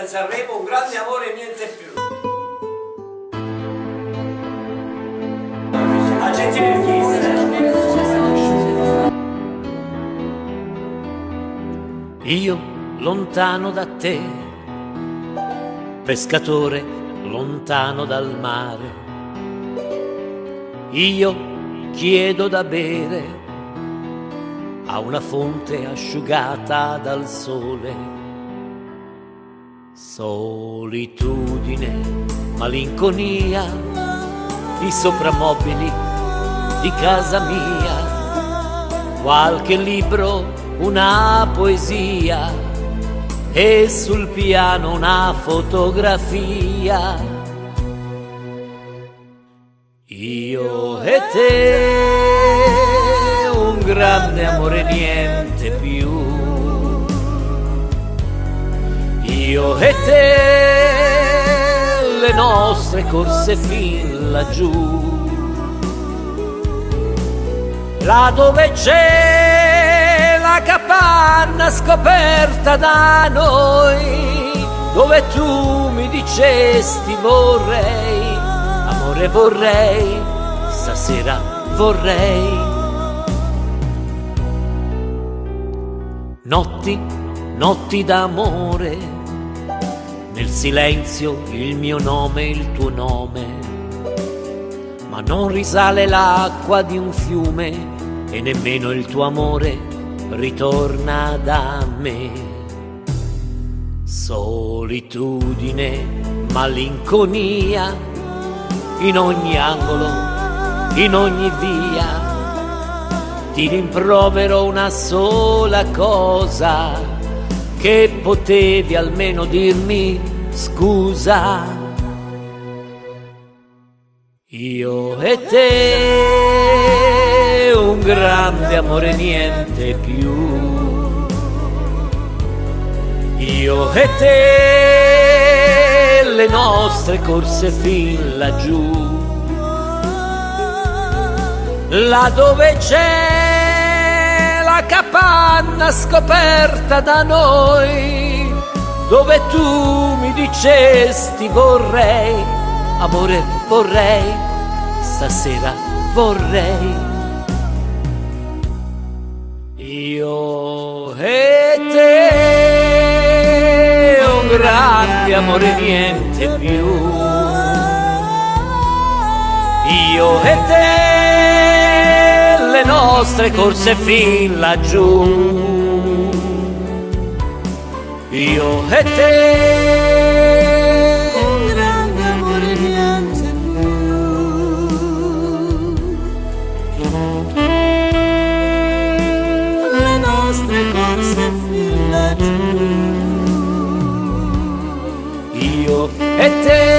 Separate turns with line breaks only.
a Sanremo, un grande amore e niente più. Aggettivi richiesti.
Io lontano da te, pescatore lontano dal mare, io chiedo da bere a una fonte asciugata dal sole. Solitudine, malinconia, i soprammobili di casa mia, qualche libro, una poesia e sul piano una fotografia. Io e te, un grande amore, niente più. Io e te, le nostre corse fin laggiù, là dove c'è la capanna scoperta da noi, dove tu mi dicesti vorrei, amore vorrei, stasera vorrei. Notti, notti d'amore, nel silenzio il mio nome, il tuo nome, ma non risale l'acqua di un fiume e nemmeno il tuo amore ritorna da me. Solitudine, malinconia, in ogni angolo, in ogni via, ti rimprovero una sola cosa, che potevi almeno dirmi scusa. Io e te, un grande amore, niente più. Io e te, le nostre corse fin laggiù, là dove c'è la capanna scoperta da noi, dove tu mi dicesti vorrei, amore vorrei, stasera vorrei. Io e te, un grande amore, niente più. Io e te, le nostre corse fin laggiù. Io e te,
un grande amore, niente più. Le nostre corse fin laggiù.
io e te.